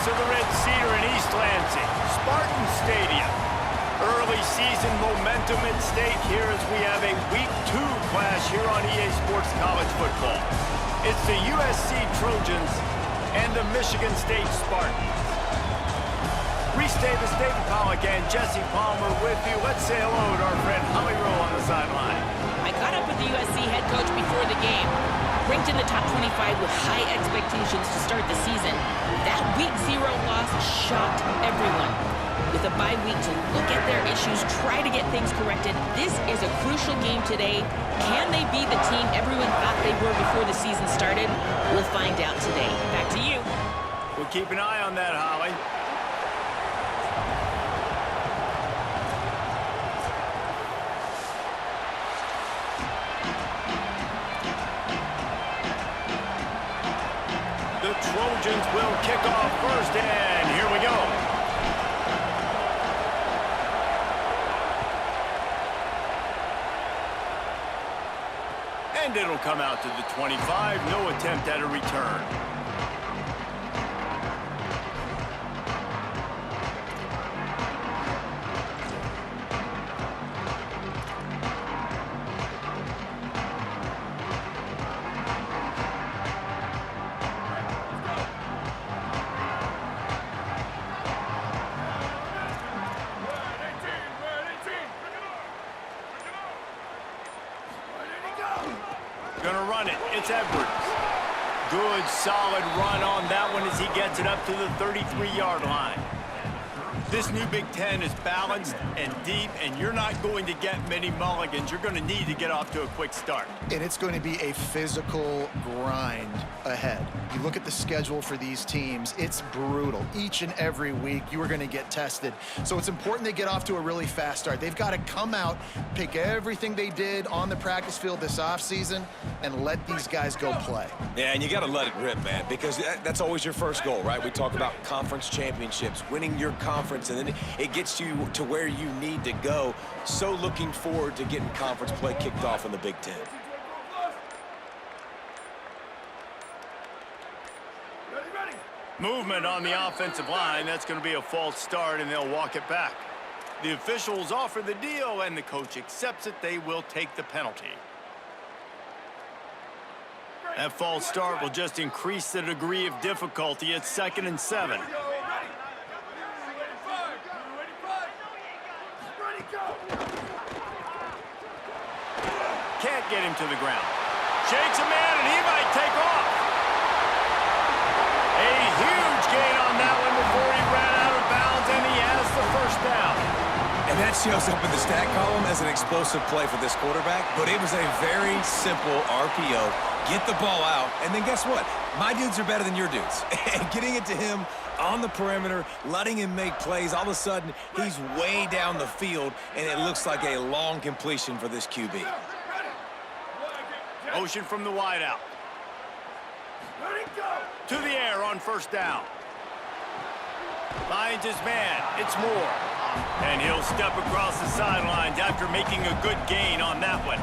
of the Red Cedar in East Lansing, Spartan Stadium. Early season momentum at stake here as we have a Week 2 clash here on EA Sports College Football. It's the USC Trojans and the Michigan State Spartans. Reese Davis, David Pollack, and Jesse Palmer with you. Let's say hello to our friend Holly Rowe on the sideline. I caught up with the USC head coach before the game. Ranked in the top 25 with high expectations to start the season, that Week 0 loss shocked everyone. With a bye week to look at their issues, try to get things corrected, this is a crucial game today. Can they be the team everyone thought they were before the season started? We'll find out today. Back to you. We'll keep an eye on that, Holly. The Trojans will kick off first, and here we go. And it'll come out to the 25. No attempt at a return. Gonna run it. It's Edwards. Good, solid run on that one as he gets it up to the 33-yard line. This new Big Ten is balanced and deep, and you're not going to get many mulligans. You're going to need to get off to a quick start. And it's going to be a physical grind ahead. You look at the schedule for these teams, it's brutal. Each and every week, you are going to get tested. So it's important they get off to a really fast start. They've got to come out, pick everything they did on the practice field this offseason, and let these guys go play. Yeah, and you got to let it rip, man, because that's always your first goal, right? We talk about conference championships, winning your conference, and then it gets you to where you need to go. So looking forward to getting conference play kicked off in the Big Ten. Movement on the offensive line. That's going to be a false start, and they'll walk it back. The officials offer the deal, and the coach accepts it. They will take the penalty. That false start will just increase the degree of difficulty. It's 2nd and 7. Can't get him to the ground. Shakes a man, and he might take off. A huge gain on that one before he ran out of bounds, and he has the first down. And that shows up in the stat column as an explosive play for this quarterback, but it was a very simple RPO. Get the ball out, and then guess what? My dudes are better than your dudes. And getting it to him on the perimeter, letting him make plays, all of a sudden, he's way down the field, and it looks like a long completion for this QB. Motion from the wideout. To the air on first down. Finds his man. It's Moore. And he'll step across the sidelines after making a good gain on that one.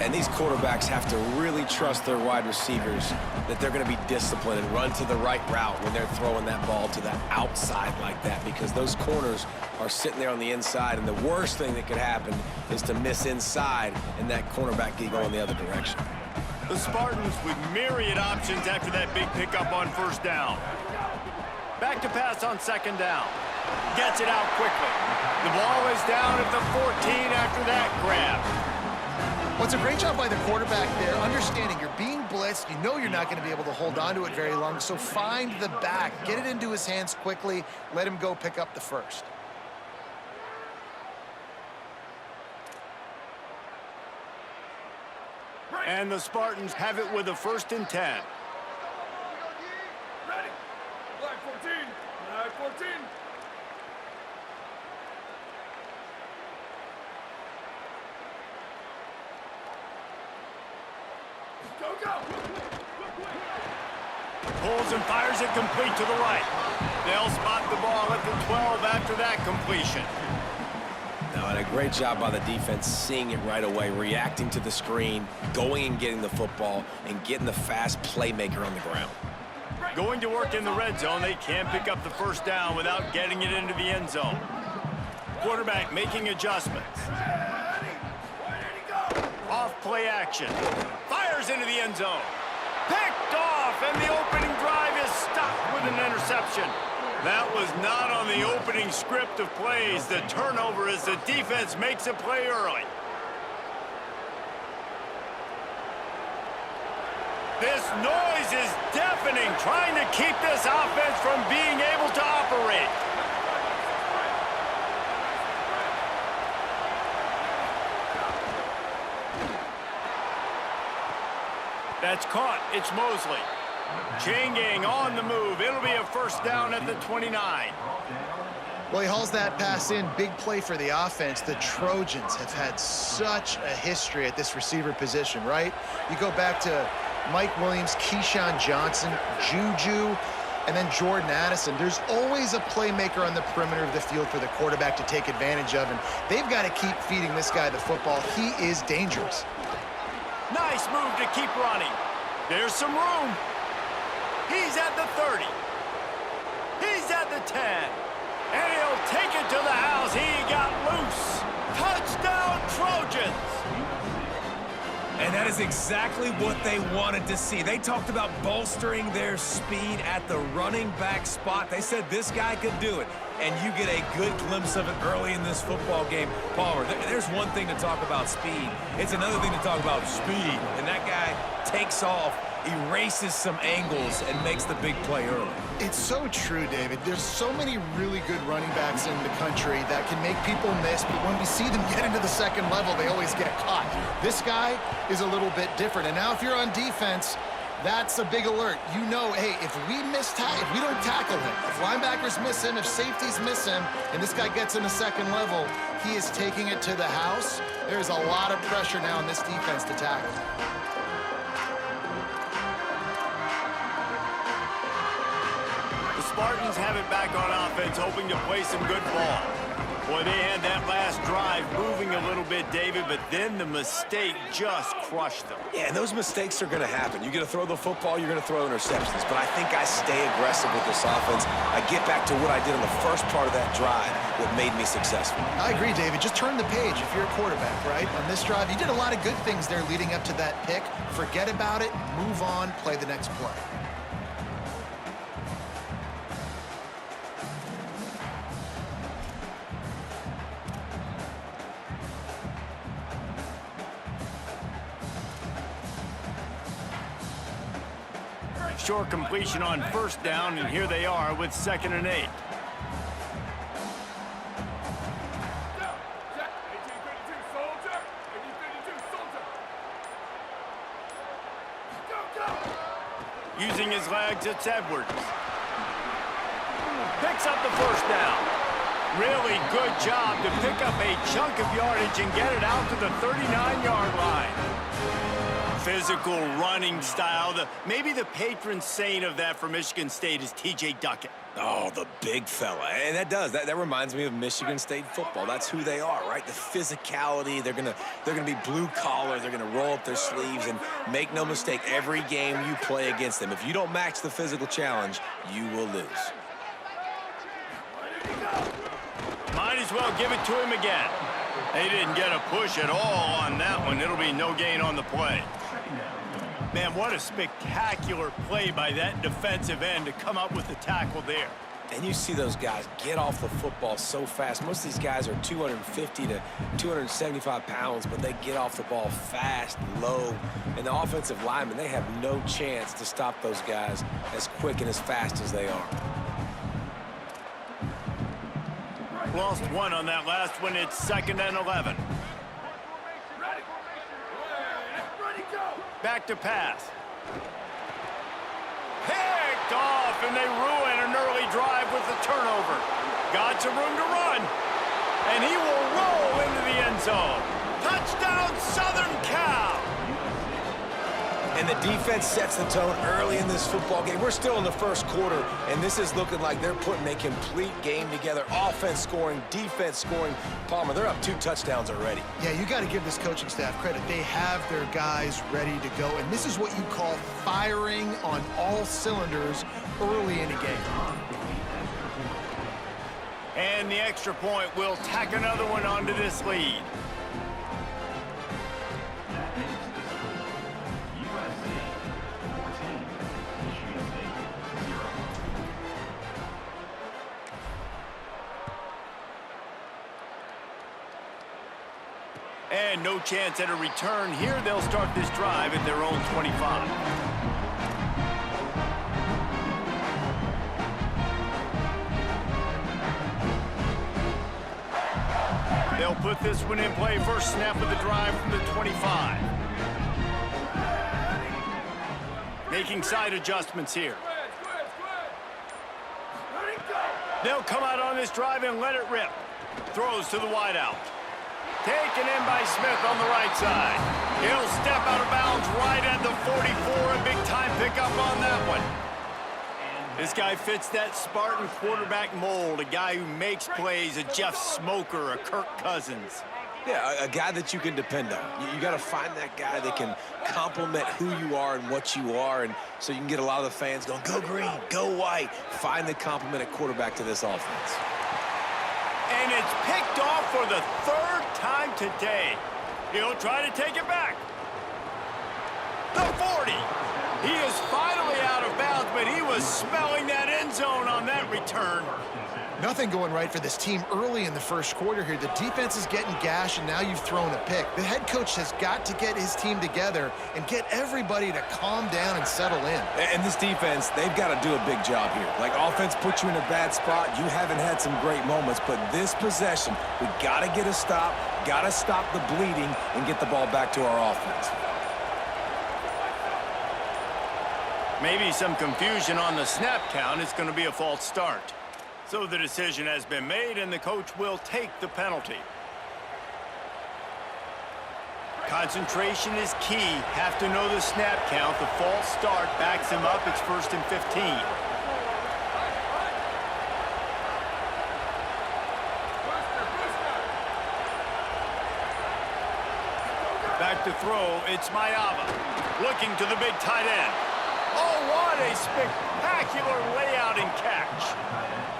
And these quarterbacks have to really trust their wide receivers that they're going to be disciplined and run to the right route when they're throwing that ball to the outside like that, because those corners are sitting there on the inside, and the worst thing that could happen is to miss inside and that cornerback get going the other direction. The Spartans with myriad options after that big pickup on first down. Back to pass on 2nd down. Gets it out quickly. The ball is down at the 14 after that grab. Well, it's a great job by the quarterback there, understanding you're being blitzed. You know you're not going to be able to hold on to it very long, so find the back. Get it into his hands quickly. Let him go pick up the first. And the Spartans have it with a 1st and 10. Ready. Black 14. Black 14. Go, go. Pulls and fires it complete to the right. They'll spot the ball at the 12 after that completion. No, and a great job by the defense seeing it right away, reacting to the screen, going and getting the football, and getting the fast playmaker on the ground. Going to work in the red zone, they can't pick up the first down without getting it into the end zone. Quarterback making adjustments. Off play action. Fires into the end zone. Picked off, and the opening drive is stopped with an interception. That was not on the opening script of plays. The turnover as the defense makes a play early. This noise is deafening, trying to keep this offense from being able to operate. That's caught. It's Mosley. Chain gang on the move. It'll be a first down at the 29. Well, he hauls that pass in. Big play for the offense. The Trojans have had such a history at this receiver position, right? You go back to Mike Williams, Keyshawn Johnson, Juju, and then Jordan Addison. There's always a playmaker on the perimeter of the field for the quarterback to take advantage of, and they've got to keep feeding this guy the football. He is dangerous. Nice move to keep running. There's some room. He's at the 30. He's at the 10. And he'll take it to the house. He got loose. Touchdown, Trojans. And that is exactly what they wanted to see. They talked about bolstering their speed at the running back spot. They said this guy could do it. And you get a good glimpse of it early in this football game. Palmer, there's one thing to talk about speed. It's another thing to talk about speed. And that guy takes off, erases some angles, and makes the big play early. It's so true, David. There's so many really good running backs in the country that can make people miss, but when we see them get into the second level, they always get caught. This guy is a little bit different. And now if you're on defense, that's a big alert. You know, hey, if we don't tackle him, if linebackers miss him, if safeties miss him, and this guy gets in the second level, he is taking it to the house. There's a lot of pressure now on this defense to tackle. The Spartans have it back on offense, hoping to play some good ball. Boy, they had that last drive moving a little bit, David, but then the mistake just crushed them. Yeah, and those mistakes are going to happen. You're going to throw the football, you're going to throw interceptions. But I think I stay aggressive with this offense. I get back to what I did in the first part of that drive, what made me successful. I agree, David. Just turn the page if you're a quarterback, right? On this drive, you did a lot of good things there leading up to that pick. Forget about it, move on, play the next play. Short completion on first down, and here they are with 2nd and 8. Using his legs, it's Edwards. Picks up the first down. Really good job to pick up a chunk of yardage and get it out to the 39-yard line. Physical running style. Maybe the patron saint of that for Michigan State is T.J. Duckett. Oh, the big fella. And that reminds me of Michigan State football. That's who they are, right? The physicality. They're gonna be blue collar. They're gonna roll up their sleeves, and make no mistake, every game you play against them, if you don't match the physical challenge, you will lose. Might as well give it to him again. They didn't get a push at all on that one. It'll be no gain on the play. Man, what a spectacular play by that defensive end to come up with the tackle there. And you see those guys get off the football so fast. Most of these guys are 250 to 275 pounds, but they get off the ball fast, low. And the offensive linemen, they have no chance to stop those guys as quick and as fast as they are. Lost one on that last one. It's 2nd and 11. Back to pass. Picked off, and they ruin an early drive with the turnover. Got some room to run, and he will roll into the end zone. Touchdown, Southern Cal! And the defense sets the tone early in this football game. We're still in the first quarter, and this is looking like they're putting a complete game together. Offense scoring, defense scoring. Palmer, they're up 2 touchdowns already. Yeah, you got to give this coaching staff credit. They have their guys ready to go, and this is what you call firing on all cylinders early in a game. And the extra point will tack another one onto this lead. And no chance at a return here. They'll start this drive at their own 25. They'll put this one in play. First snap of the drive from the 25. Making side adjustments here. They'll come out on this drive and let it rip. Throws to the wideout. Taken in by Smith on the right side. He'll step out of bounds right at the 44. A big-time pickup on that one. This guy fits that Spartan quarterback mold. A guy who makes plays, a Jeff Smoker, a Kirk Cousins. Yeah, a guy that you can depend on. You got to find that guy that can complement who you are and what you are, and so you can get a lot of the fans going, go green, go white. Find the complement at quarterback to this offense. And it's picked off for the third time today. He'll try to take it back. The 40. He is finally out of bounds, but he was smelling that end zone on that return. Nothing going right for this team early in the first quarter here. The defense is getting gashed, and now you've thrown a pick. The head coach has got to get his team together and get everybody to calm down and settle in. And this defense, they've got to do a big job here. Like, offense puts you in a bad spot. You haven't had some great moments, but this possession, we got to get a stop, got to stop the bleeding, and get the ball back to our offense. Maybe some confusion on the snap count. It's going to be a false start. So the decision has been made, and the coach will take the penalty. Concentration is key. Have to know the snap count. The false start backs him up. It's 1st and 15. Back to throw. It's Mayava. Looking to the big tight end. Oh, what a spectacular layout and catch.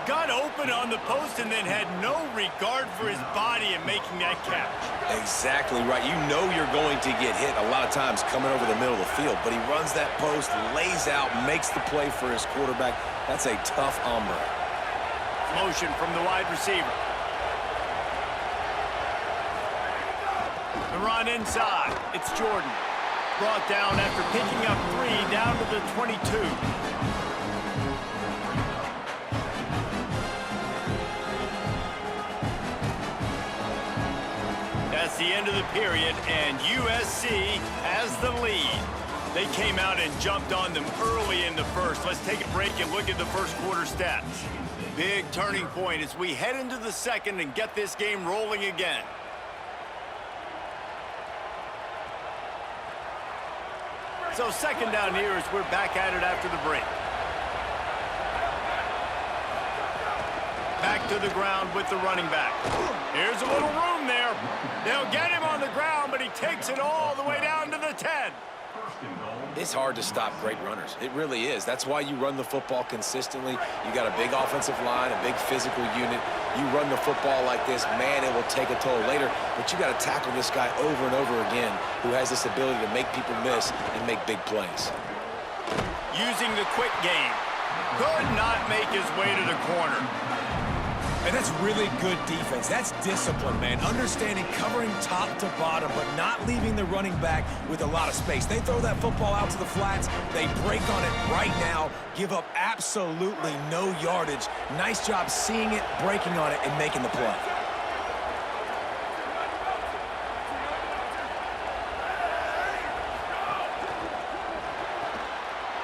Got open on the post and then had no regard for his body in making that catch. Exactly right. You know you're going to get hit a lot of times coming over the middle of the field, but he runs that post, lays out, makes the play for his quarterback. That's a tough hombre. Motion from the wide receiver. The run inside. It's Jordan. Brought down after picking up 3 down to the 22. That's the end of the period, and USC has the lead. They came out and jumped on them early in the first. Let's take a break and look at the first quarter stats. Big turning point as we head into the second and get this game rolling again. So second down here as we're back at it after the break. Back to the ground with the running back. Here's a little room there. They'll get him on the ground, but he takes it all the way down to the 10. It's hard to stop great runners. It really is. That's why you run the football consistently. You got a big offensive line, a big physical unit. You run the football like this, man, it will take a toll later. But you got to tackle this guy over and over again who has this ability to make people miss and make big plays. Using the quick game. Could not make his way to the corner. And that's really good defense. That's discipline, man. Understanding covering top to bottom, but not leaving the running back with a lot of space. They throw that football out to the flats. They break on it right now, give up absolutely no yardage. Nice job seeing it, breaking on it, and making the play.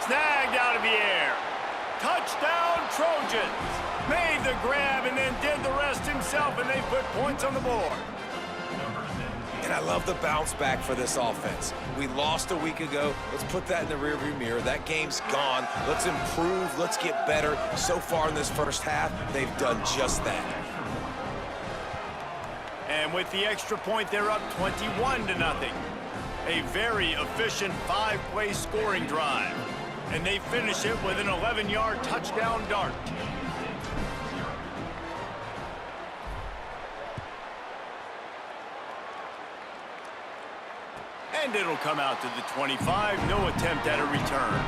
Snagged out of the air. Touchdown, Trojans. Made the grab and then did the rest himself, and they put points on the board. And I love the bounce back for this offense. We lost a week ago. Let's put that in the rearview mirror. That game's gone. Let's improve. Let's get better. So far in this first half, they've done just that. And with the extra point, they're up 21-0. A very efficient 5-play scoring drive. And they finish it with an 11-yard touchdown dart. And it'll come out to the 25. No attempt at a return.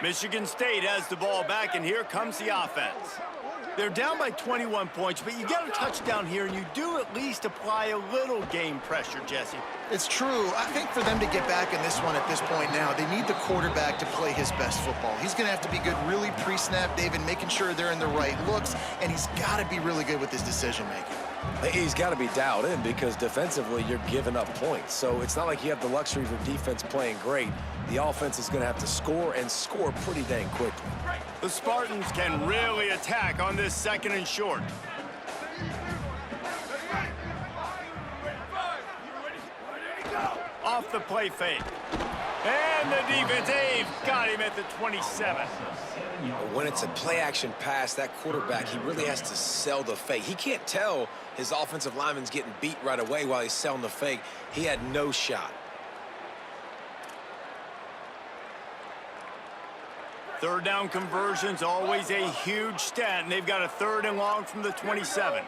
Michigan State has the ball back, and here comes the offense. They're down by 21 points, but you get a touchdown here, and you do at least apply a little game pressure, Jesse. It's true. I think for them to get back in this one at this point now, they need the quarterback to play his best football. He's going to have to be good really pre-snap, David, making sure they're in the right looks, and he's got to be really good with his decision-making. He's got to be dialed in because defensively you're giving up points. So it's not like you have the luxury for defense playing great. The offense is going to have to score and score pretty dang quickly. The Spartans can really attack on this 2nd and short. Off the play fake. And the defense, they've got him at the 27. When it's a play-action pass, that quarterback, he really has to sell the fake. He can't tell his offensive lineman's getting beat right away while he's selling the fake. He had no shot. Third down conversion's always a huge stat, and they've got a 3rd and long from the 27.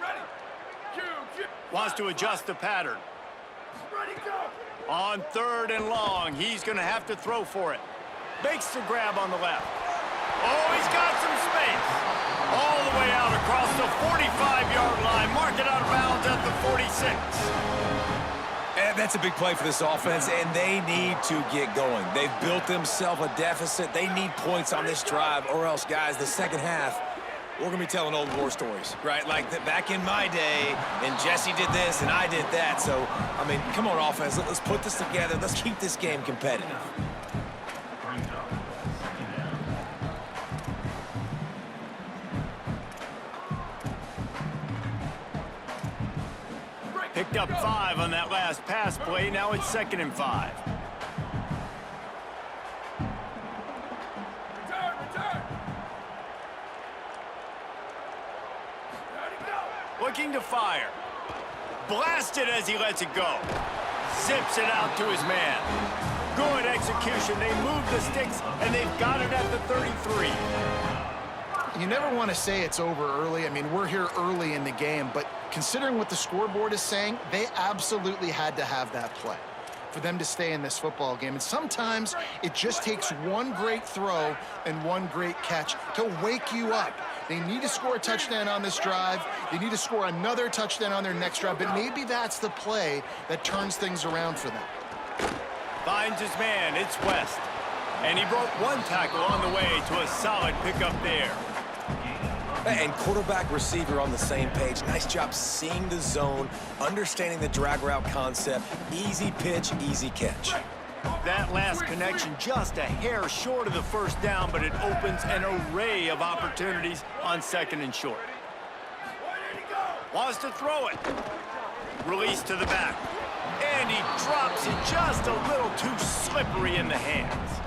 Wants to adjust the pattern. On 3rd and long, he's going to have to throw for it. Makes the grab on the left. Oh, he's got some space. All the way out across the 45-yard line. Mark it out of bounds at the 46. And that's a big play for this offense, and they need to get going. They've built themselves a deficit. They need points on this drive, or else, guys, the second half, we're going to be telling old war stories, right? Like back in my day, and Jesse did this, and I did that. So, I mean, come on, offense. Let's put this together. Let's keep this game competitive. Picked up 5 on that last pass play. Now it's 2nd and 5. Looking to fire. Blasted as he lets it go. Zips it out to his man. Good execution. They move the sticks, and they've got it at the 33. You never want to say it's over early. I mean, we're here early in the game, but considering what the scoreboard is saying, they absolutely had to have that play for them to stay in this football game. And sometimes it just takes one great throw and one great catch to wake you up. They need to score a touchdown on this drive. They need to score another touchdown on their next drive, but maybe that's the play that turns things around for them. Finds his man. It's West. And he broke one tackle on the way to a solid pickup there. And quarterback receiver on the same page. Nice job seeing the zone, understanding the drag route concept. Easy pitch, easy catch. That last connection just a hair short of the 1st down, but it opens an array of opportunities on 2nd and short. Wants to throw it. Release to the back. And he drops it just a little too slippery in the hands.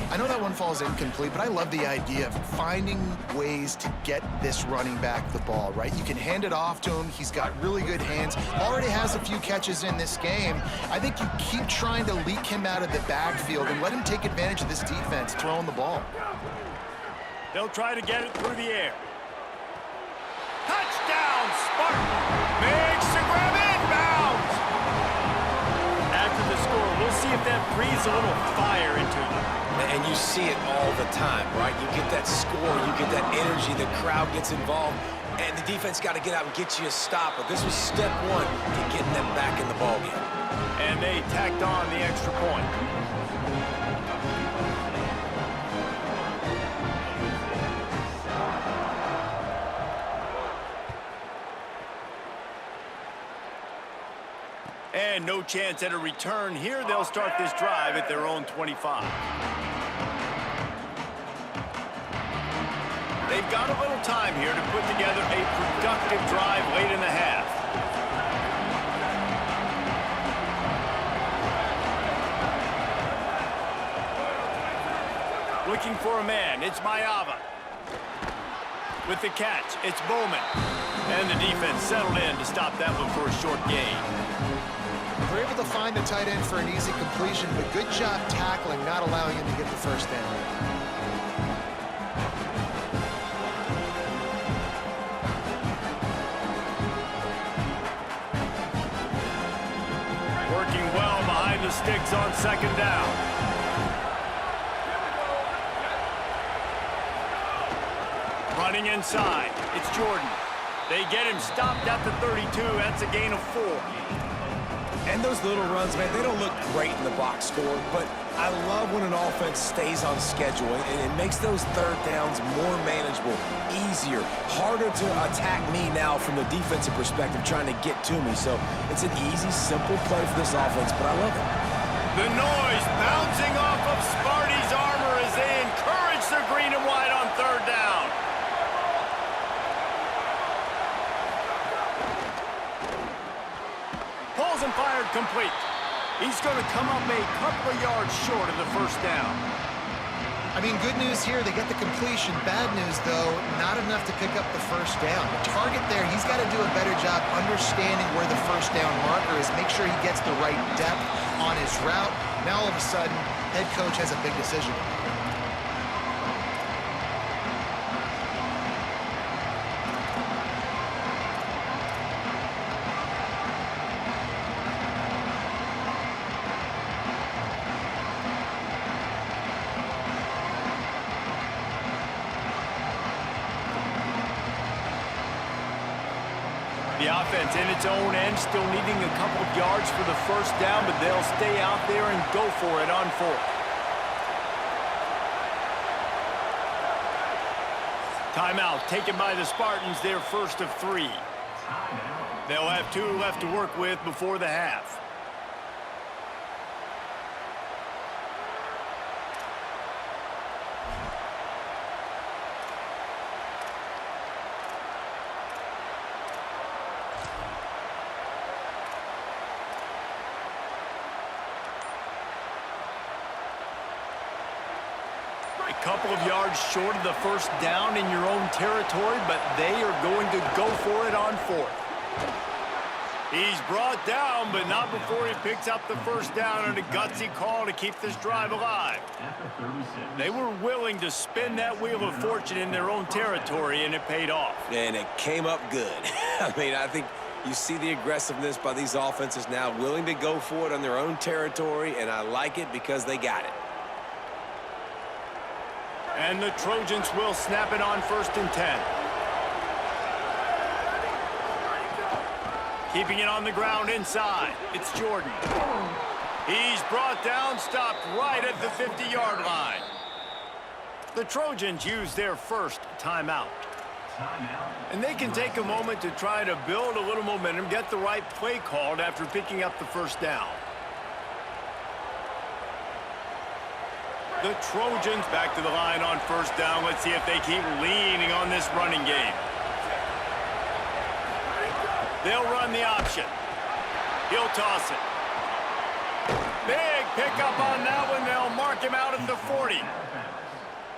I know that one falls incomplete, but I love the idea of finding ways to get this running back the ball, right? You can hand it off to him. He's got really good hands. Already has a few catches in this game. I think you keep trying to leak him out of the backfield and let him take advantage of this defense throwing the ball. They'll try to get it through the air. Touchdown, Spartan! Makes the grab inbounds! After the score, we'll see if that breathes a little fire into them. And you see it all the time, right? You get that score, you get that energy, the crowd gets involved, and the defense got to get out and get you a stop. But this was step 1 to getting them back in the ballgame. And they tacked on the extra point. And no chance at a return here. They'll start this drive at their own 25. They've got a little time here to put together a productive drive late in the half. Looking for a man, it's Mayava. With the catch, it's Bowman. And the defense settled in to stop that one for a short gain. They're able to find the tight end for an easy completion, but good job tackling, not allowing him to get the first down. Working well behind the sticks on second down. Running inside, it's Jordan. They get him stopped at the 32. That's a gain of 4. And those little runs, man, they don't look great in the box score, but I love when an offense stays on schedule, and it makes those third downs more manageable, easier, harder to attack me now from the defensive perspective trying to get to me. So it's an easy, simple play for this offense, but I love it. The noise bouncing off of Sparty's armor as they encourage the green and white on third down. Pulls and fired complete. He's going to come up a couple of yards short of the first down. I mean, good news here, they get the completion. Bad news, though, not enough to pick up the first down. The target there, he's got to do a better job understanding where the first down marker is, make sure he gets the right depth on his route. Now, all of a sudden, head coach has a big decision. The offense in its own end, still needing a couple of yards for the first down, but they'll stay out there and go for it on fourth. Timeout taken by the Spartans, their first of 3. They'll have 2 left to work with before the half. A couple of yards short of the first down in your own territory, but they are going to go for it on fourth. He's brought down, but not before he picks up the first down and a gutsy call to keep this drive alive. They were willing to spin that wheel of fortune in their own territory, and it paid off. And it came up good. I mean, I think you see the aggressiveness by these offenses now, willing to go for it on their own territory, and I like it because they got it. And the Trojans will snap it on 1st and 10. Keeping it on the ground inside. It's Jordan. He's brought down, stopped right at the 50-yard line. The Trojans use their first timeout. And they can take a moment to try to build a little momentum, get the right play called after picking up the first down. The Trojans back to the line on first down. Let's see if they keep leaning on this running game. They'll run the option. He'll toss it. Big pickup on that one. They'll mark him out at the 40.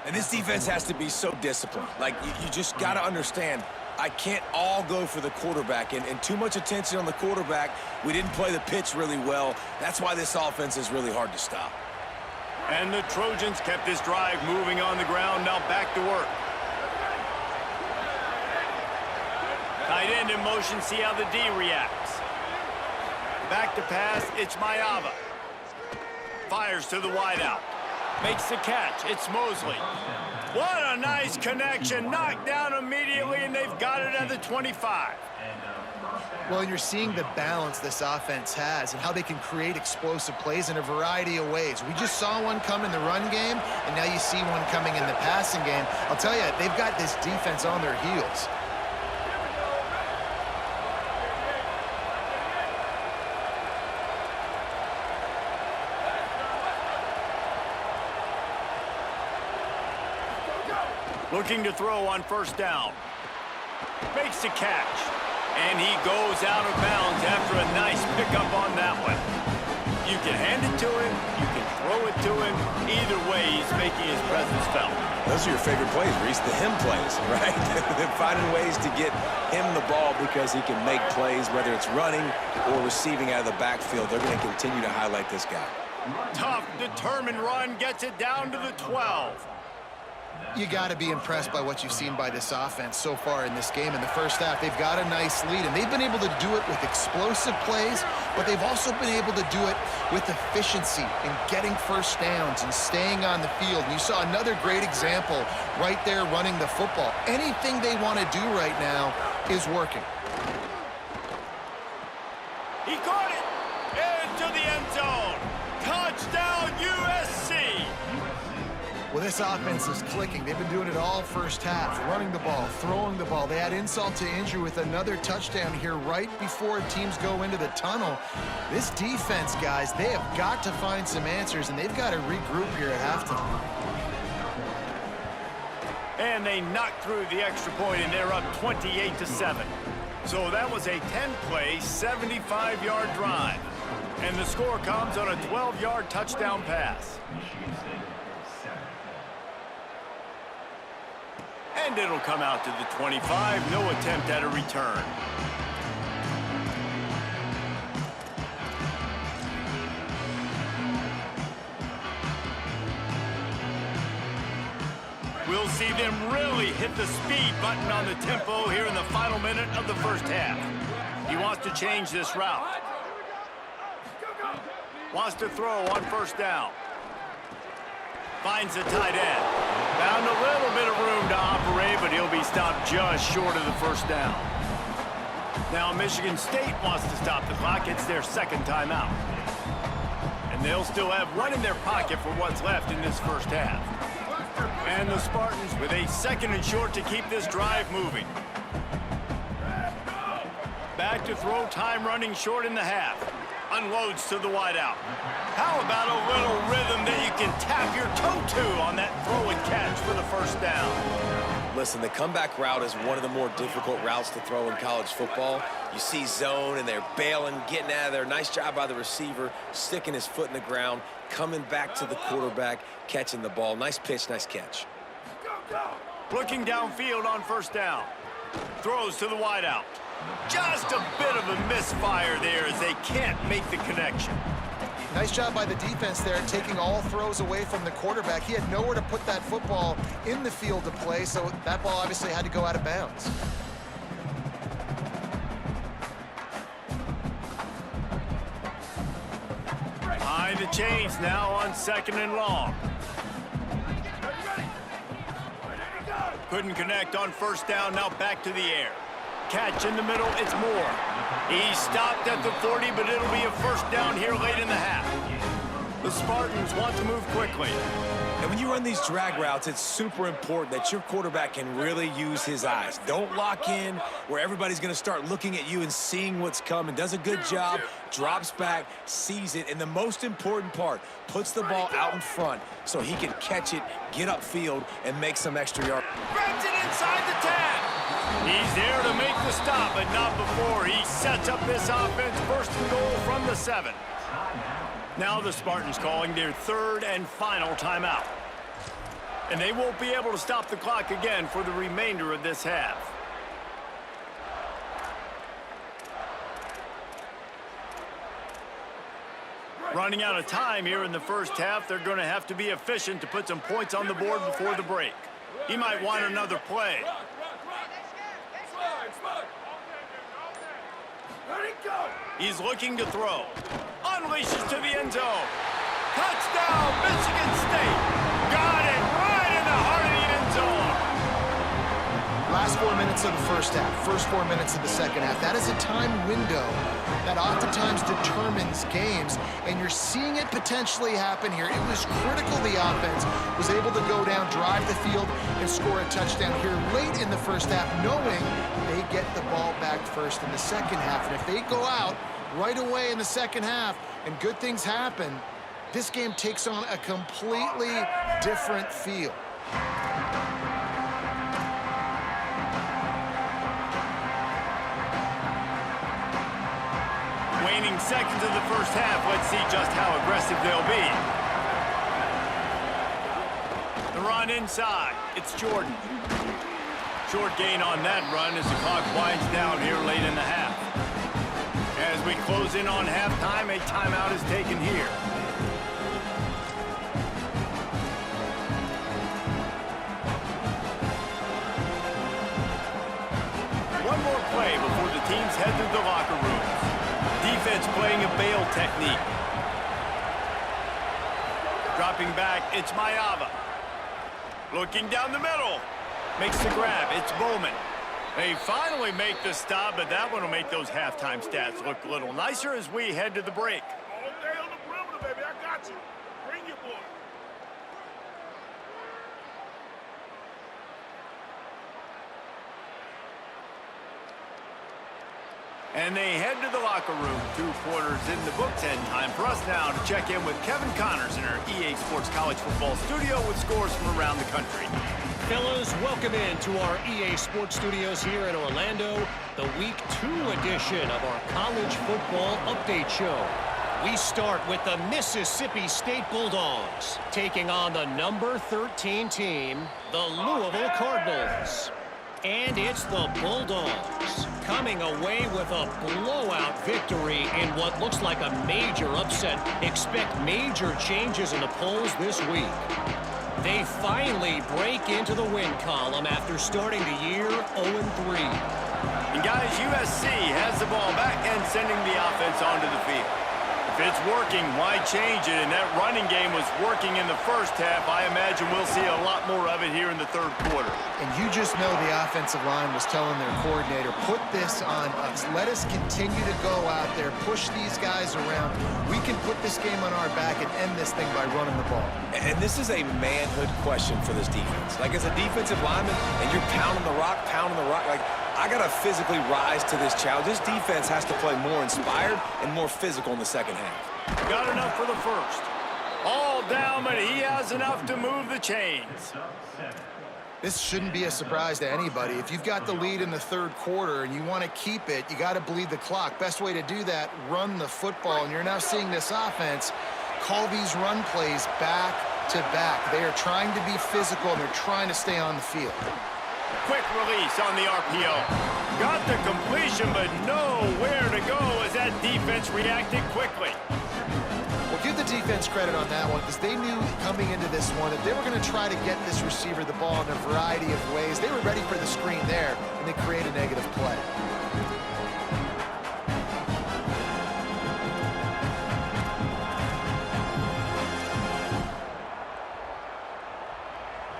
And this defense has to be so disciplined. Like, you just got to understand, I can't all go for the quarterback. And too much attention on the quarterback. We didn't play the pitch really well. That's why this offense is really hard to stop. And the Trojans kept this drive moving on the ground. Now back to work. Tight end in motion. See how the D reacts. Back to pass. It's Mayava. Fires to the wideout. Makes the catch. It's Mosley. What a nice connection. Knocked down immediately, and they've got it at the 25. Well, and you're seeing the balance this offense has and how they can create explosive plays in a variety of ways. We just saw one come in the run game, and now you see one coming in the passing game. I'll tell you, they've got this defense on their heels. Looking to throw on first down. Makes the catch. And he goes out of bounds after a nice pickup on that one. You can hand it to him. You can throw it to him. Either way, he's making his presence felt. Those are your favorite plays, Reese, the him plays, right? They're finding ways to get him the ball because he can make plays, whether it's running or receiving out of the backfield. They're going to continue to highlight this guy. Tough, determined run gets it down to the 12. You got to be impressed by what you've seen by this offense so far in this game. In the first half, they've got a nice lead, and they've been able to do it with explosive plays, but they've also been able to do it with efficiency and getting first downs and staying on the field. And you saw another great example right there running the football. Anything they want to do right now is working. He caught it into the end zone. Touchdown, USC. Well, this offense is clicking. They've been doing it all first half, running the ball, throwing the ball. They had insult to injury with another touchdown here right before teams go into the tunnel. This defense, guys, they have got to find some answers, and they've got to regroup here at halftime. And they knocked through the extra point, and they're up 28-7. So that was a 10-play, 75-yard drive. And the score comes on a 12-yard touchdown pass. And it'll come out to the 25. No attempt at a return. We'll see them really hit the speed button on the tempo here in the final minute of the first half. He wants to change this route. Wants to throw on first down. Finds the tight end. Found a little bit of room to operate, but he'll be stopped just short of the first down. Now Michigan State wants to stop the clock. It's their second timeout. And they'll still have one in their pocket for what's left in this first half. And the Spartans with a second and short to keep this drive moving. Back to throw, time running short in the half. Unloads to the wideout. How about a little rhythm that you can tap your toe to on that throw and catch for the first down? Listen, the comeback route is one of the more difficult routes to throw in college football. You see zone, and they're bailing, getting out of there. Nice job by the receiver, sticking his foot in the ground, coming back to the quarterback, catching the ball. Nice pitch, nice catch. Looking downfield on first down. Throws to the wideout. Just a bit of a misfire there as they can't make the connection. Nice job by the defense there, taking all throws away from the quarterback. He had nowhere to put that football in the field to play, so that ball obviously had to go out of bounds. Behind the chains now on second and long. Couldn't connect on first down, now back to the air. Catch in the middle, it's Moore. He stopped at the 40, but it'll be a first down here late in the half. The Spartans want to move quickly. And when you run these drag routes, it's super important that your quarterback can really use his eyes. Don't lock in where everybody's going to start looking at you and seeing what's coming. Does a good job, drops back, sees it, and the most important part, puts the ball out in front so he can catch it, get upfield, and make some extra yards. Grabs it inside the 10. He's there to make the stop, but not before he sets up this offense. First and goal from the 7. Now the Spartans calling their third and final timeout. And they won't be able to stop the clock again for the remainder of this half. Running out of time here in the first half. They're going to have to be efficient to put some points on the board before the break. He might want another play. He's looking to throw. Unleashes to the end zone. Touchdown, Michigan State. Got it right in the heart of the end zone. Last 4 minutes of the first half, first 4 minutes of the second half. That is a time window that oftentimes determines games, and you're seeing it potentially happen here. It was critical the offense was able to go down, drive the field, and score a touchdown here late in the first half, knowing they get the ball back first in the second half. And if they go out right away in the second half and good things happen, this game takes on a completely different feel. opening seconds of the first half. Let's see just how aggressive they'll be. The run inside. It's Jordan. Short gain on that run as the clock winds down here late in the half. As we close in on halftime, a timeout is taken here. One more play before the teams head to the locker rooms. Defense playing a bail technique. Dropping back, it's Mayava. Looking down the middle. Makes the grab, it's Bowman. They finally make the stop, but that one will make those halftime stats look a little nicer as we head to the break. All day on the perimeter, baby. I got you. Bring your boy. And they head to the locker room. 2 quarters in the books, and time for us now to check in with Kevin Connors in our EA Sports College Football studio with scores from around the country. Fellas, welcome in to our EA Sports Studios here in Orlando, the Week 2 edition of our College Football Update Show. We start with the Mississippi State Bulldogs, taking on the number 13 team, the Louisville Cardinals. And it's the Bulldogs coming away with a blowout victory in what looks like a major upset. Expect major changes in the polls this week. They finally break into the win column after starting the year 0-3. And guys, USC has the ball back and sending the offense onto the field. If it's working, why change it? And that running game was working in the first half. I imagine we'll see a lot more of it here in the third quarter. And you just know the offensive line was telling their coordinator, put this on us. Let us continue to go out there, push these guys around. We can put this game on our back and end this thing by running the ball. And this is a manhood question for this defense. Like, as a defensive lineman, and you're pounding the rock, like, I got to physically rise to this challenge. This defense has to play more inspired and more physical in the second half. Got enough for the first. All down, but he has enough to move the chains. This shouldn't be a surprise to anybody. If you've got the lead in the third quarter and you want to keep it, you got to bleed the clock. Best way to do that, run the football. And you're now seeing this offense call these run plays back to back. They are trying to be physical, and they're trying to stay on the field. Quick release on the RPO. Got the completion, but nowhere to go as that defense reacted quickly. Well, give the defense credit on that one, because they knew coming into this one that they were going to try to get this receiver the ball in a variety of ways. They were ready for the screen there, and they create a negative play.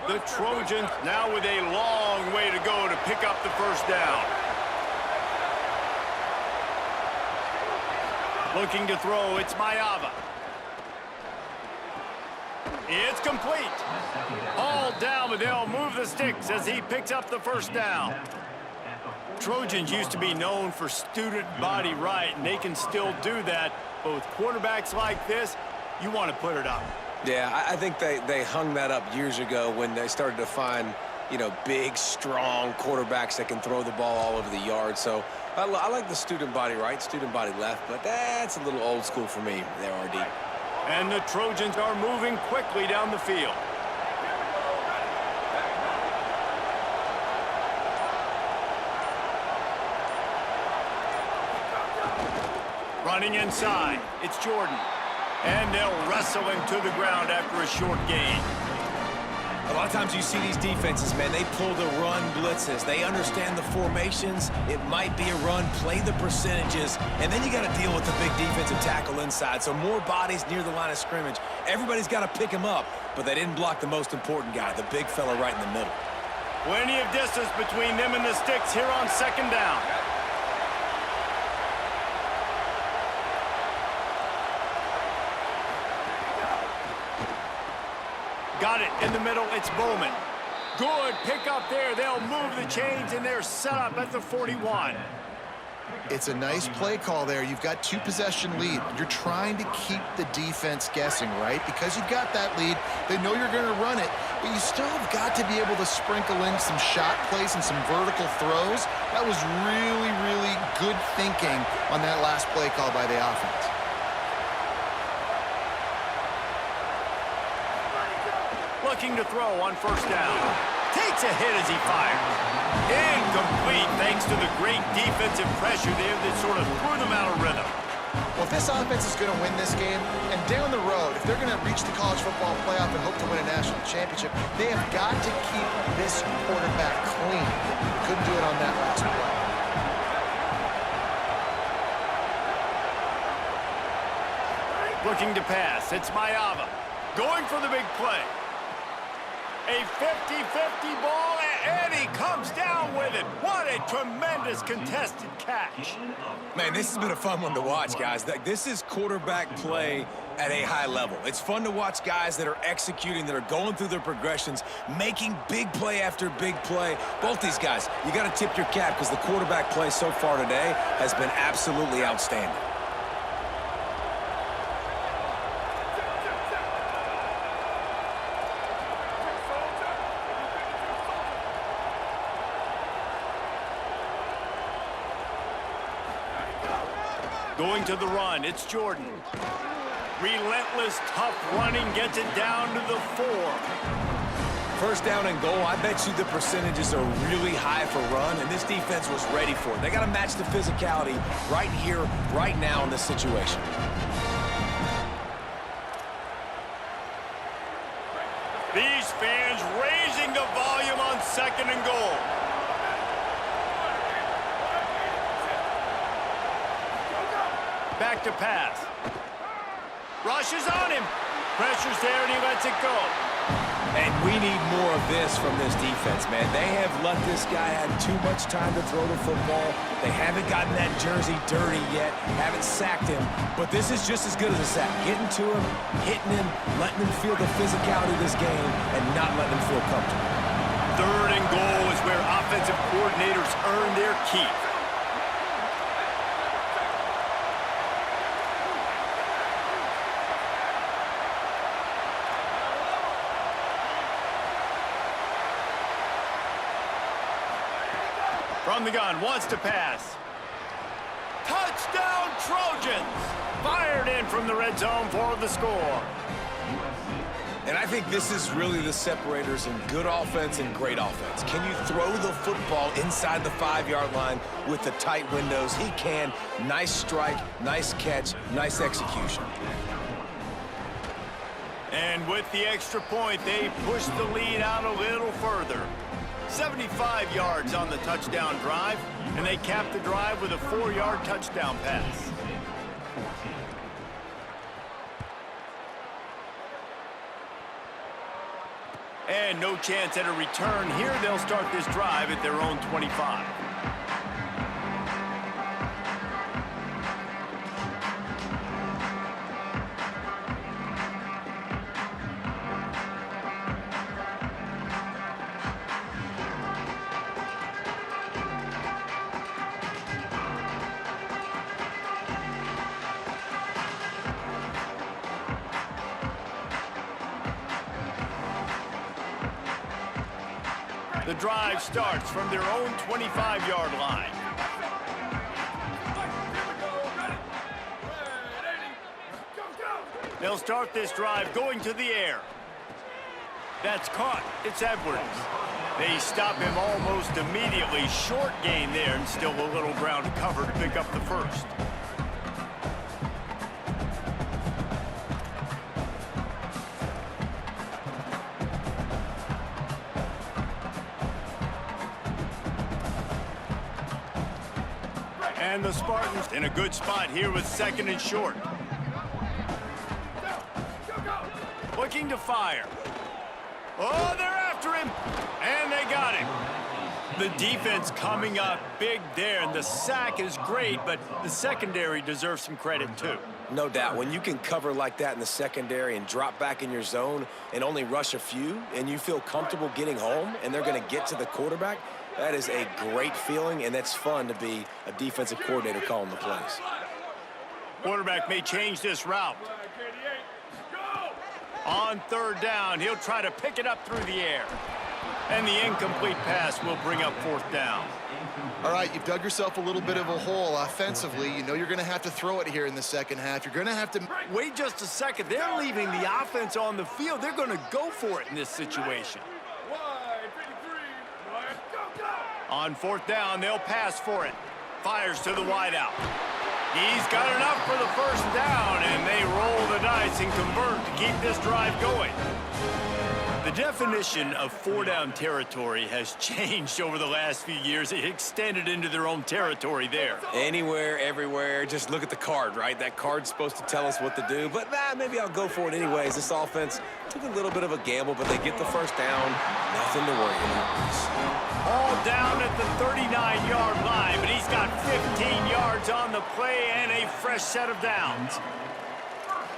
The Trojans now with a long way to go to pick up the first down. Looking to throw, it's Mayava. It's complete. All down, but they'll move the sticks as he picks up the first down. Trojans used to be known for student body right, and they can still do that. But with quarterbacks like this, you want to put it up. Yeah, I think they hung that up years ago when they started to find, you know, big, strong quarterbacks that can throw the ball all over the yard. So I like the student body right, student body left, but that's a little old school for me there, RD. And the Trojans are moving quickly down the field. Running inside, it's Jordan. And they'll wrestle him to the ground after a short gain. A lot of times you see these defenses, man, they pull the run blitzes. They understand the formations. It might be a run, play the percentages, and then you got to deal with the big defensive tackle inside. So more bodies near the line of scrimmage. Everybody's got to pick him up, but they didn't block the most important guy, the big fella right in the middle. Plenty of distance between them and the sticks here on second down. Got it in the middle, it's Bowman. Good pick up there. They'll move the chains, and they're set up at the 41. It's a nice play call there. You've got 2-possession lead. You're trying to keep the defense guessing, right? Because you've got that lead, they know you're going to run it, but you still have got to be able to sprinkle in some shot plays and some vertical throws. That was really, really good thinking on that last play call by the offense. Looking to throw on first down. Takes a hit as he fires. Incomplete thanks to the great defensive pressure there that sort of threw them out of rhythm. Well, if this offense is going to win this game, and down the road, if they're going to reach the college football playoff and hope to win a national championship, they have got to keep this quarterback clean. Couldn't do it on that last play. Looking to pass. It's Mayava. Going for the big play. A 50-50 ball, and he comes down with it. What a tremendous contested catch. Man, this has been a fun one to watch, guys. This is quarterback play at a high level. It's fun to watch guys that are executing, that are going through their progressions, making big play after big play. Both these guys, you got to tip your cap because the quarterback play so far today has been absolutely outstanding. Going to the run, it's Jordan. Relentless, tough running, gets it down to the 4. First down and goal, I bet you the percentages are really high for run, and this defense was ready for it. They got to match the physicality right here, right now in this situation. These fans raising the volume on second and goal. Back to pass. Rushes on him. Pressure's there and he lets it go. And we need more of this from this defense, man. They have let this guy have too much time to throw the football. They haven't gotten that jersey dirty yet, haven't sacked him, but this is just as good as a sack. Getting to him, hitting him, letting him feel the physicality of this game, and not letting him feel comfortable. Third and goal is where offensive coordinators earn their keep. From the gun, wants to pass. Touchdown, Trojans! Fired in from the red zone for the score. And I think this is really the separators in good offense and great offense. Can you throw the football inside the 5-yard line with the tight windows? He can. Nice strike, nice catch, nice execution. And with the extra point, they push the lead out a little further. 75 yards on the touchdown drive, and they cap the drive with a 4-yard touchdown pass. And no chance at a return. Here they'll start this drive at their own 25. The drive starts from their own 25-yard line. They'll start this drive going to the air. That's caught. It's Edwards. They stop him almost immediately. Short gain there, and still a little ground to cover to pick up the first. And the Spartans in a good spot here with second and short. Looking to fire. Oh, they're after him. And they got him. The defense coming up big there, and the sack is great, but the secondary deserves some credit too. No doubt. When you can cover like that in the secondary and drop back in your zone and only rush a few, and you feel comfortable getting home, and they're going to get to the quarterback, That is a great feeling, and it's fun to be a defensive coordinator calling the plays. Quarterback may change this route. On third down, he'll try to pick it up through the air. And the incomplete pass will bring up fourth down. All right, you've dug yourself a little bit of a hole offensively. You know you're going to have to throw it here in the second half. You're going to have to... Wait just a second. They're leaving the offense on the field. They're going to go for it in this situation. On fourth down, they'll pass for it. Fires to the wideout. He's got enough for the first down, and they roll the dice and convert to keep this drive going. The definition of four-down territory has changed over the last few years. It extended into their own territory there. Anywhere, everywhere, just look at the card, right? That card's supposed to tell us what to do, but maybe I'll go for it anyways. This offense took a little bit of a gamble, but they get the first down. Nothing to worry about. All down at the 39-yard line, but he's got 15 yards on the play and a fresh set of downs.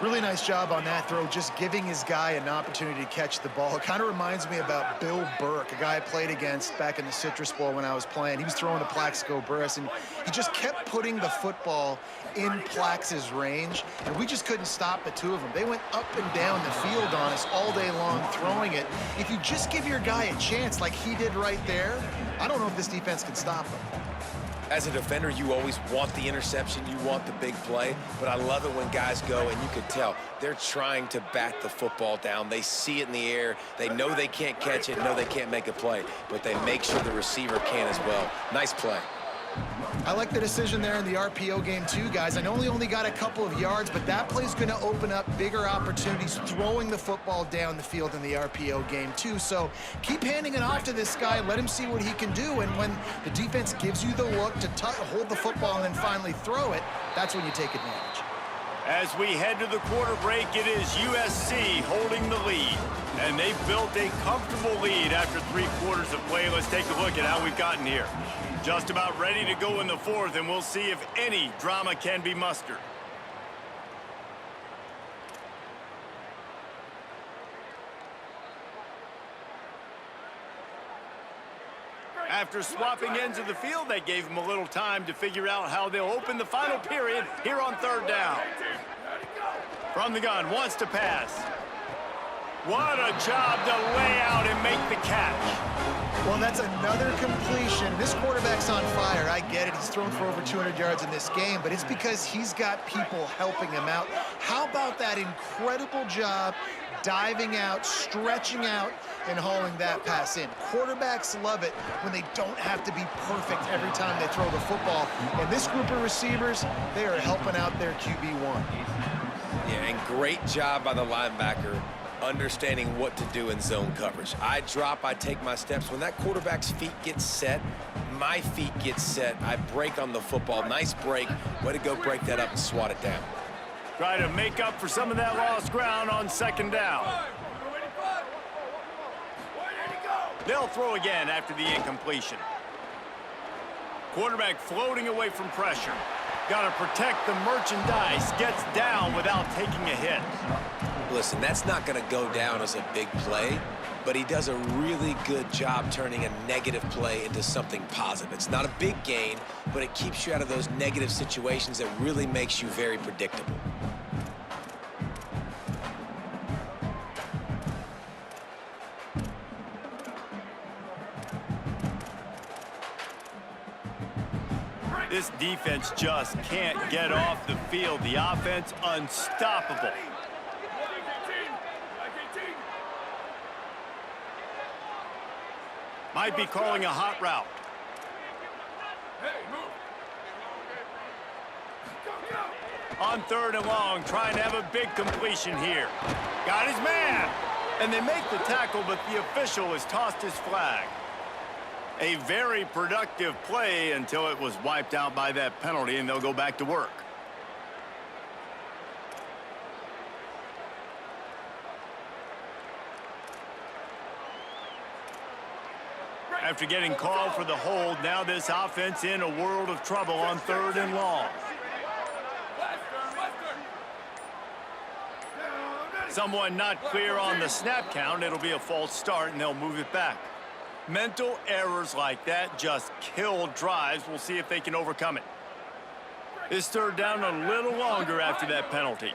Really nice job on that throw, just giving his guy an opportunity to catch the ball. It kind of reminds me about Bill Burke, a guy I played against back in the Citrus Bowl when I was playing. He was throwing to Plaxico Burress, and he just kept putting the football in Plax's range, and we just couldn't stop the two of them. They went up and down the field on us all day long throwing it. If you just give your guy a chance like he did right there, I don't know if this defense can stop him. As a defender, you always want the interception, you want the big play, but I love it when guys go, and you can tell they're trying to bat the football down. They see it in the air. They know they can't catch it, know they can't make a play, but they make sure the receiver can as well. Nice play. I like the decision there in the RPO game too, guys. I know he only got a couple of yards, but that play's going to open up bigger opportunities throwing the football down the field in the RPO game too. So keep handing it off to this guy. Let him see what he can do. And when the defense gives you the look to hold the football and then finally throw it, that's when you take advantage. As we head to the quarter break, it is USC holding the lead. And they've built a comfortable lead after 3 quarters of play. Let's take a look at how we've gotten here. Just about ready to go in the fourth, and we'll see if any drama can be mustered. After swapping ends of the field, they gave them a little time to figure out how they'll open the final period here on third down. From the gun, wants to pass. What a job to lay out and make the catch. Well, that's another completion. This quarterback's on fire. I get it. He's thrown for over 200 yards in this game, but it's because he's got people helping him out. How about that incredible job diving out, stretching out, and hauling that pass in? Quarterbacks love it when they don't have to be perfect every time they throw the football. And this group of receivers, they are helping out their QB1. Yeah, and great job by the linebacker understanding what to do in zone coverage. I drop, I take my steps. When that quarterback's feet get set, my feet get set. I break on the football. Nice break. Way to go break that up and swat it down. Try to make up for some of that lost ground on second down. They'll throw again after the incompletion. Quarterback floating away from pressure. Got to protect the merchandise. Gets down without taking a hit. Listen, that's not going to go down as a big play, but he does a really good job turning a negative play into something positive. It's not a big gain, but it keeps you out of those negative situations that really makes you very predictable. This defense just can't get off the field. The offense unstoppable. Might be calling a hot route. On third and long, trying to have a big completion here. Got his man. And they make the tackle, but the official has tossed his flag. A very productive play until it was wiped out by that penalty, and they'll go back to work. After getting called for the hold, now this offense in a world of trouble on third and long. Someone not clear on the snap count. It'll be a false start, and they'll move it back. Mental errors like that just kill drives. We'll see if they can overcome it. This third down a little longer after that penalty.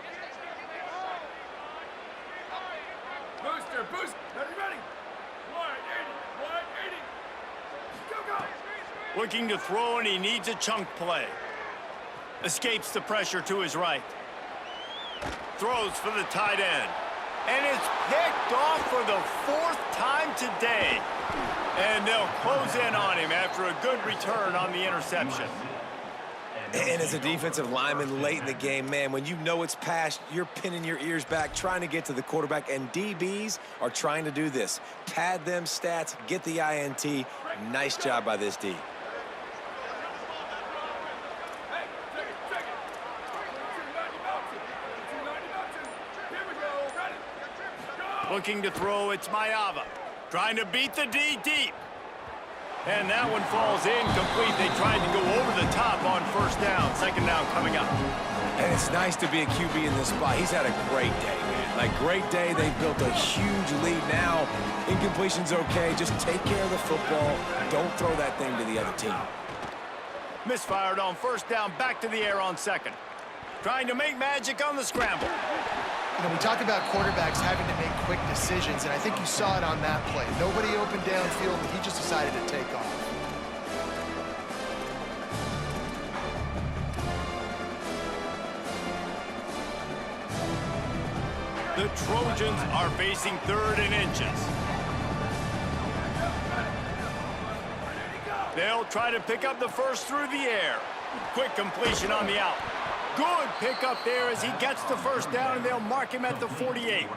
Booster, boost. Ready. 180. Go. Looking to throw, and he needs a chunk play. Escapes the pressure to his right. Throws for the tight end. And it's picked off for the 4th time today. And they'll close in on him after a good return on the interception. And as a defensive lineman late in the game, man, when you know it's past, you're pinning your ears back, trying to get to the quarterback, and DBs are trying to do this. Pad them stats, get the INT. Nice job by this D. Looking to throw, it's Mayava. Trying to beat the D deep. And that one falls incomplete. They tried to go over the top on first down. Second down coming up. And it's nice to be a QB in this spot. He's had a great day, man. Like, great day. They built a huge lead now. Incompletion's okay. Just take care of the football. Don't throw that thing to the other team. Misfired on first down, back to the air on second. Trying to make magic on the scramble. You know, we talk about quarterbacks having to make quick decisions, and I think you saw it on that play. Nobody opened downfield, and he just decided to take off. The Trojans are facing 3rd and inches. They'll try to pick up the first through the air. Quick completion on the out. Good pickup there as he gets the first down, and they'll mark him at the 48.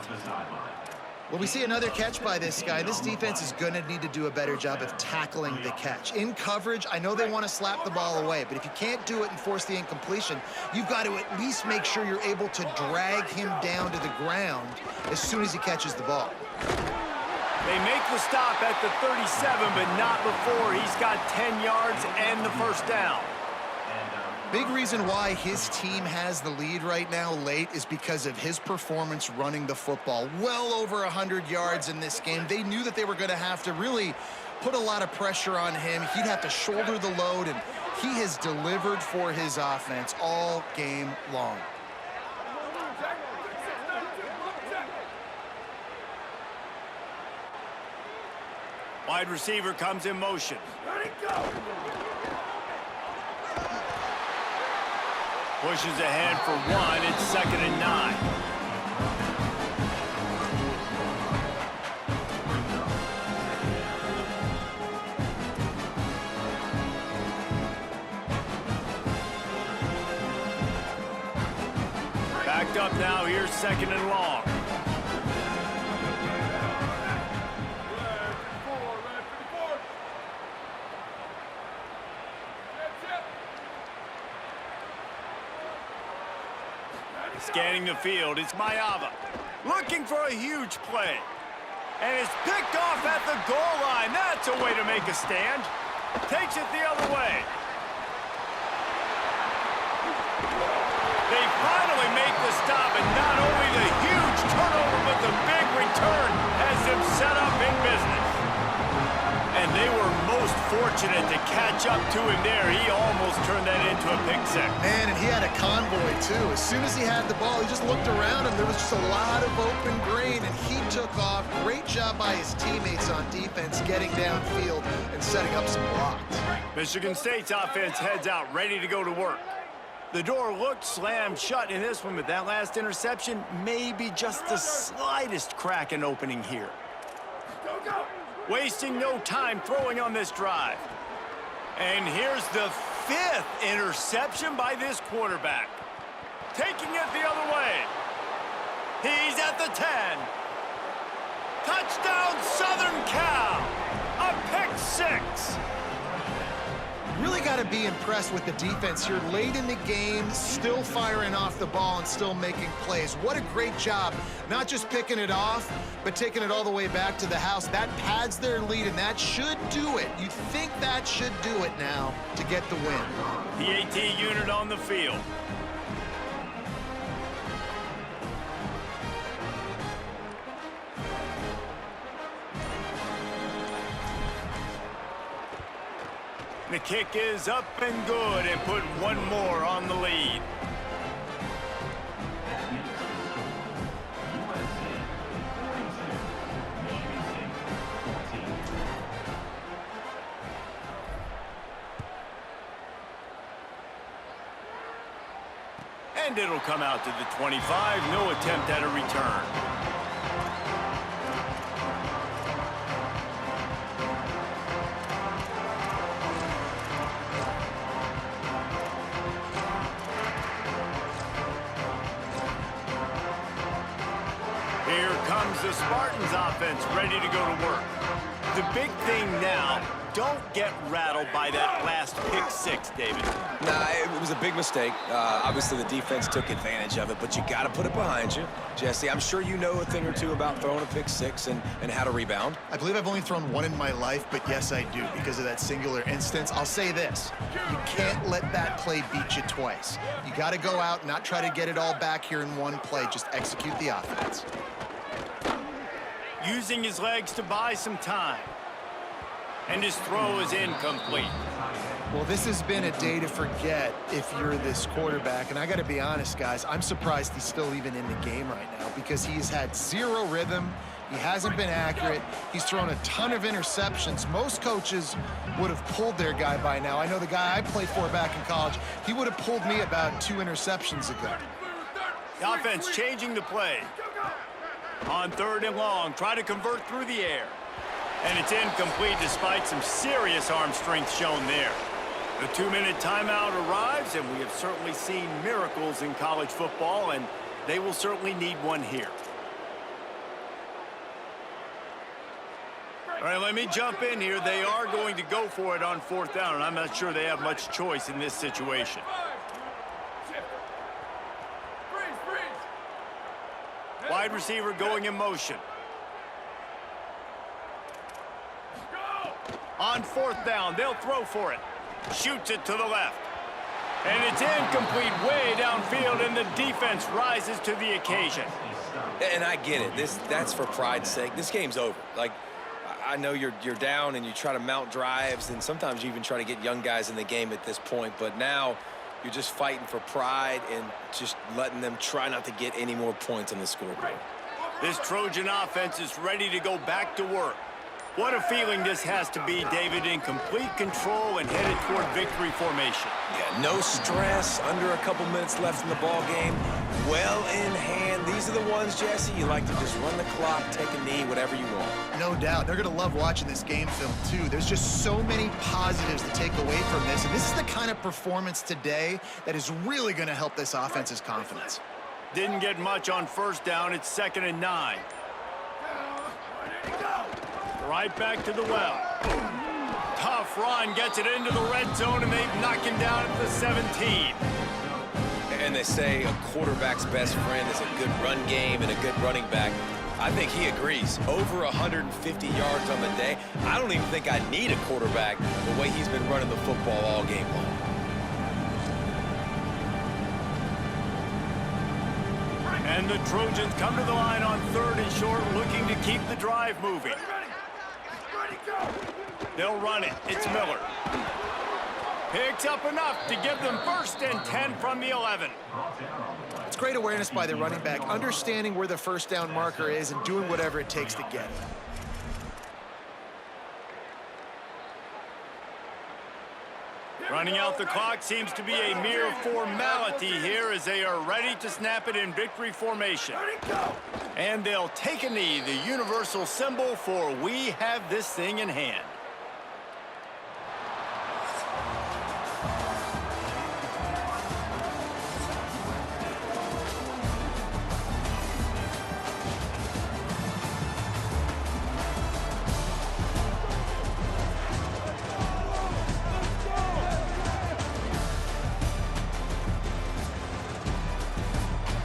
Well, we see another catch by this guy. This defense is going to need to do a better job of tackling the catch. In coverage, I know they want to slap the ball away, but if you can't do it and force the incompletion, you've got to at least make sure you're able to drag him down to the ground as soon as he catches the ball. They make the stop at the 37, but not before he's got 10 yards and the first down. Big reason why his team has the lead right now late is because of his performance running the football. Well over 100 yards in this game. They knew that they were going to have to really put a lot of pressure on him. He'd have to shoulder the load, and he has delivered for his offense all game long. Wide receiver comes in motion. Let it go. Pushes ahead for 1. It's 2nd and 9. Backed up now. Here's 2nd and long. Scanning the field, it's Mayava. Looking for a huge play. And it's picked off at the goal line. That's a way to make a stand. Takes it the other way. They finally make the stop, and not only the huge turnover, but the big return has them set up in business. And they were most fortunate to catch up to him there. He almost turned that into a pick six. Man, and he had a convoy, too. As soon as he had the ball, he just looked around him. There was just a lot of open green, and he took off. Great job by his teammates on defense, getting downfield and setting up some blocks. Michigan State's offense heads out, ready to go to work. The door looked slammed shut in this one, but that last interception may be just the slightest crack in opening here. Wasting no time throwing on this drive. And here's the 5th interception by this quarterback. Taking it the other way. He's at the 10. Touchdown, Southern Cal. A pick six. Really got to be impressed with the defense here late in the game, still firing off the ball and still making plays. What a great job, not just picking it off, but taking it all the way back to the house. That pads their lead, and that should do it. You think that should do it now to get the win. The AT unit on the field. The kick is up and good and put one more on the lead. And it'll come out to the 25. No attempt at a return. Here comes the Spartans offense, ready to go to work. The big thing now, don't get rattled by that last pick six, David. Nah, it was a big mistake. Obviously, the defense took advantage of it, but you got to put it behind you. Jesse, I'm sure you know a thing or two about throwing a pick six and how to rebound. I believe I've only thrown one in my life, but yes, I do, because of that singular instance. I'll say this. You can't let that play beat you twice. You got to go out and not try to get it all back here in one play. Just execute the offense. Using his legs to buy some time. And his throw is incomplete. Well, this has been a day to forget if you're this quarterback. And I got to be honest, guys, I'm surprised he's still even in the game right now because he's had zero rhythm. He hasn't been accurate. He's thrown a ton of interceptions. Most coaches would have pulled their guy by now. I know the guy I played for back in college, he would have pulled me about 2 interceptions ago. The offense changing the play. On 3rd and long, try to convert through the air. And it's incomplete despite some serious arm strength shown there. The 2-minute timeout arrives, and we have certainly seen miracles in college football, and they will certainly need one here. All right, let me jump in here. They are going to go for it on 4th down, and I'm not sure they have much choice in this situation. Wide receiver going in motion. On 4th down, they'll throw for it. Shoots it to the left. And it's incomplete way downfield, and the defense rises to the occasion. And I get it. That's for pride's sake. This game's over. Like, I know you're down and you try to mount drives, and sometimes you even try to get young guys in the game at this point. But now you're just fighting for pride and just letting them try not to get any more points on the scoreboard. This Trojan offense is ready to go back to work. What a feeling this has to be, David, in complete control and headed toward victory formation. Yeah, no stress, under a couple minutes left in the ball game. Well in hand. These are the ones, Jesse, you like to just run the clock, take a knee, whatever you want. No doubt. They're going to love watching this game film, too. There's just so many positives to take away from this. And this is the kind of performance today that is really going to help this offense's confidence. Didn't get much on 1st down. It's 2nd and 9. Right back to the well. Tough run, gets it into the red zone, and they knock him down at the 17. And they say a quarterback's best friend is a good run game and a good running back. I think he agrees. Over 150 yards on the day. I don't even think I need a quarterback the way he's been running the football all game long. And the Trojans come to the line on 3rd and short, looking to keep the drive moving. They'll run it. It's Miller. Picks up enough to give them 1st and 10 from the 11. It's great awareness by the running back, understanding where the 1st down marker is and doing whatever it takes to get it. Running out the clock seems to be a mere formality here as they are ready to snap it in victory formation. And they'll take a knee, the universal symbol for we have this thing in hand.